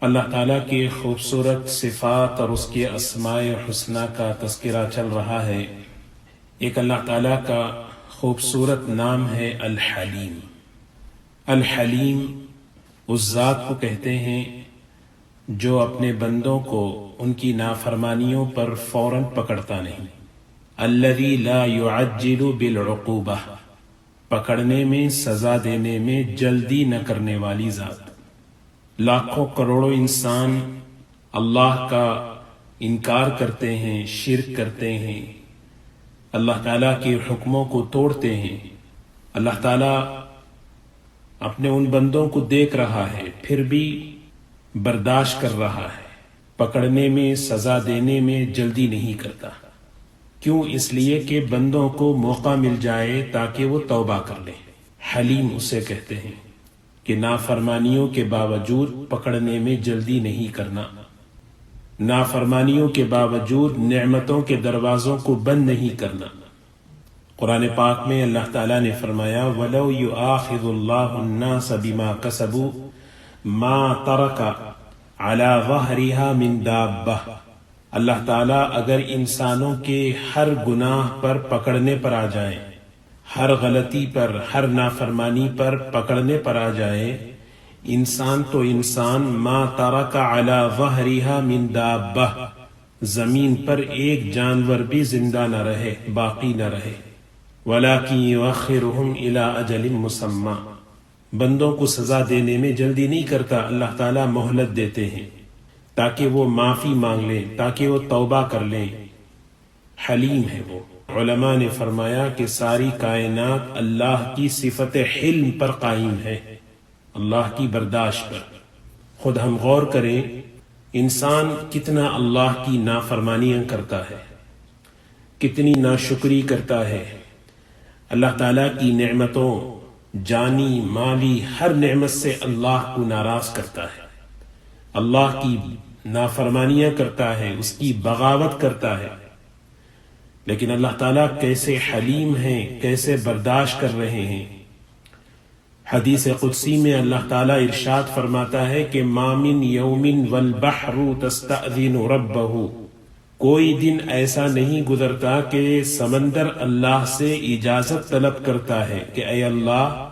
اللہ تعالیٰ کی خوبصورت صفات اور اس کے اسماء حسنہ کا تذکرہ چل رہا ہے۔ ایک اللہ تعالیٰ کا خوبصورت نام ہے الحلیم۔ الحلیم اس ذات کو کہتے ہیں جو اپنے بندوں کو ان کی نافرمانیوں پر فوراً پکڑتا نہیں۔ الذی لا یعجل بالعقوبہ، پکڑنے میں، سزا دینے میں جلدی نہ کرنے والی ذات۔ لاکھوں کروڑوں انسان اللہ کا انکار کرتے ہیں، شرک کرتے ہیں، اللہ تعالیٰ کے حکموں کو توڑتے ہیں۔ اللہ تعالیٰ اپنے ان بندوں کو دیکھ رہا ہے، پھر بھی برداشت کر رہا ہے، پکڑنے میں، سزا دینے میں جلدی نہیں کرتا۔ کیوں؟ اس لیے کہ بندوں کو موقع مل جائے تاکہ وہ توبہ کر لیں۔ حلیم اسے کہتے ہیں کہ نافرمانیوں کے باوجود پکڑنے میں جلدی نہیں کرنا، نافرمانیوں کے باوجود نعمتوں کے دروازوں کو بند نہیں کرنا۔ قرآن پاک میں اللہ تعالیٰ نے فرمایا وَلَوْ يُؤَاخِذُ اللَّهُ النَّاسَ بِمَا كَسَبُوا مَا تَرَكَ عَلَى ظَهْرِهَا مِن دَابَّةٍ، اللہ تعالیٰ اگر انسانوں کے ہر گناہ پر پکڑنے پر آ جائیں، ہر غلطی پر، ہر نافرمانی پر پکڑنے پر آ جائے، انسان تو انسان، ما ترک علی ظہرہا من دابہ، زمین پر ایک جانور بھی زندہ نہ رہے، باقی نہ رہے۔ ولیکن یؤخرہم الی اجل مسمی، بندوں کو سزا دینے میں جلدی نہیں کرتا، اللہ تعالیٰ مہلت دیتے ہیں تاکہ وہ معافی مانگ لیں، تاکہ وہ توبہ کر لیں۔ حلیم ہے وہ۔ علماء نے فرمایا کہ ساری کائنات اللہ کی صفت حلم پر قائم ہے، اللہ کی برداشت پر۔ خود ہم غور کریں، انسان کتنا اللہ کی نافرمانیاں کرتا ہے، کتنی ناشکری کرتا ہے، اللہ تعالیٰ کی نعمتوں، جانی مالی ہر نعمت سے اللہ کو ناراض کرتا ہے، اللہ کی نافرمانیاں کرتا ہے، اس کی بغاوت کرتا ہے۔ لیکن اللہ تعالیٰ کیسے حلیم ہیں، کیسے برداشت کر رہے ہیں۔ حدیث قدسی میں اللہ تعالیٰ ارشاد فرماتا ہے کہ ما من یوم والبحر تستأذن ربہ، کوئی دن ایسا نہیں گزرتا کہ سمندر اللہ سے اجازت طلب کرتا ہے کہ اے اللہ،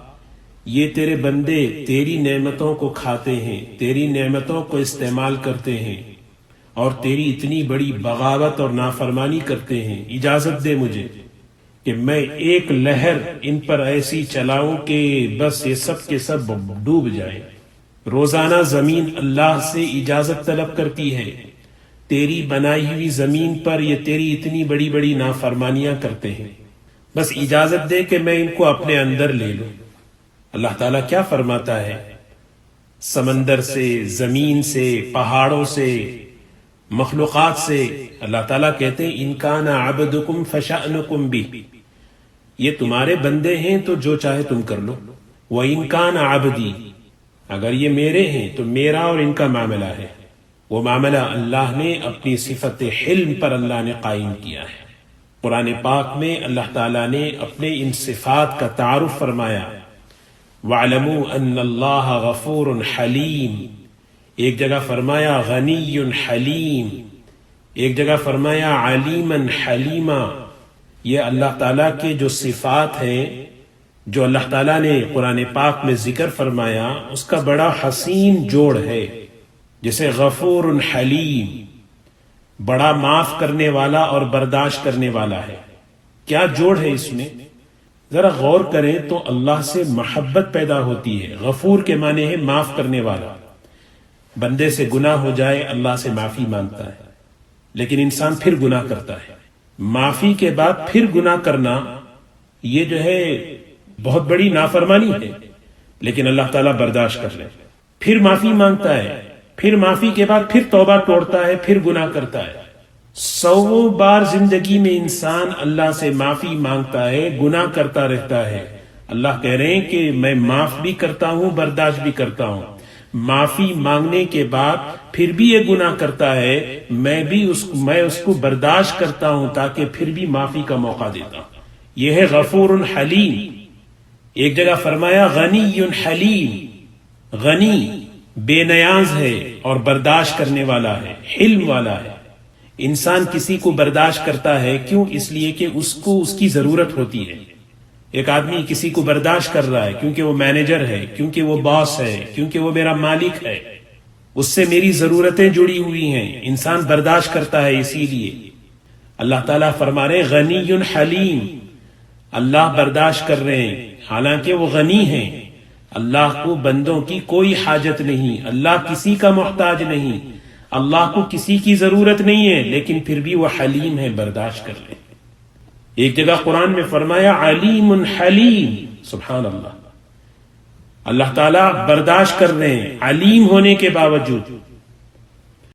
یہ تیرے بندے تیری نعمتوں کو کھاتے ہیں، تیری نعمتوں کو استعمال کرتے ہیں اور تیری اتنی بڑی بغاوت اور نافرمانی کرتے ہیں، اجازت دے مجھے کہ میں ایک لہر ان پر ایسی چلاؤں کہ بس یہ سب کے سب ڈوب جائیں۔ روزانہ زمین اللہ سے اجازت طلب کرتی ہے، تیری بنائی ہوئی زمین پر یہ تیری اتنی بڑی بڑی نافرمانیاں کرتے ہیں، بس اجازت دے کہ میں ان کو اپنے اندر لے لوں۔ اللہ تعالیٰ کیا فرماتا ہے؟ سمندر سے، زمین سے، پہاڑوں سے، مخلوقات سے اللہ تعالیٰ کہتے ہیں ان کان عبدکم فشأنکم بہ، یہ تمہارے بندے ہیں تو جو چاہے تم کر لو۔ وَإِن كَانَ عَبْدِي، اگر یہ میرے ہیں تو میرا اور ان کا معاملہ ہے۔ وہ معاملہ اللہ نے اپنی صفت حلم پر اللہ نے قائم کیا ہے۔ قرآن پاک میں اللہ تعالیٰ نے اپنے ان صفات کا تعارف فرمایا وَاعْلَمُوا أَنَّ اللَّهَ غَفُورٌ حَلِيمٌ، ایک جگہ فرمایا غنی حلیم، ایک جگہ فرمایا علیمًا حلیما۔ یہ اللہ تعالیٰ کے جو صفات ہیں، جو اللہ تعالیٰ نے قرآن پاک میں ذکر فرمایا، اس کا بڑا حسین جوڑ ہے۔ جیسے غفور حلیم، بڑا معاف کرنے والا اور برداشت کرنے والا ہے۔ کیا جوڑ ہے اس میں؟ ذرا غور کریں تو اللہ سے محبت پیدا ہوتی ہے۔ غفور کے معنی ہے معاف کرنے والا۔ بندے سے گناہ ہو جائے اللہ سے معافی مانگتا ہے، لیکن انسان پھر گناہ کرتا ہے۔ معافی کے بعد پھر گناہ کرنا یہ جو ہے بہت بڑی نافرمانی ہے، لیکن اللہ تعالیٰ برداشت کر لے۔ پھر معافی مانگتا ہے، پھر معافی کے بعد پھر توبہ توڑتا ہے، پھر گناہ کرتا ہے۔ 100 بار زندگی میں انسان اللہ سے معافی مانگتا ہے، گناہ کرتا رہتا ہے۔ اللہ کہہ رہے ہیں کہ میں معاف بھی کرتا ہوں، برداشت بھی کرتا ہوں۔ معافی مانگنے کے بعد پھر بھی یہ گناہ کرتا ہے، میں اس کو برداشت کرتا ہوں تاکہ پھر بھی معافی کا موقع دیتا ہوں۔ یہ ہے غفور حلیم۔ ایک جگہ فرمایا غنی حلیم، غنی بے نیاز ہے اور برداشت کرنے والا ہے، حلم والا ہے۔ انسان کسی کو برداشت کرتا ہے کیوں؟ اس لیے کہ اس کو اس کی ضرورت ہوتی ہے۔ ایک آدمی کسی کو برداشت کر رہا ہے کیونکہ وہ مینیجر ہے، کیونکہ وہ باس ہے، کیونکہ وہ میرا مالک ہے، اس سے میری ضرورتیں جڑی ہوئی ہیں، انسان برداشت کرتا ہے۔ اسی لیے اللہ تعالیٰ فرما رہے غنی حلیم، اللہ برداشت کر رہے ہیں حالانکہ وہ غنی ہیں، اللہ کو بندوں کی کوئی حاجت نہیں، اللہ کسی کا محتاج نہیں، اللہ کو کسی کی ضرورت نہیں ہے، لیکن پھر بھی وہ حلیم ہے، برداشت کر رہے ہیں۔ ایک جگہ قرآن میں فرمایا علیم حلیم، سبحان اللہ، اللہ تعالیٰ برداشت کر رہے ہیں علیم ہونے کے باوجود۔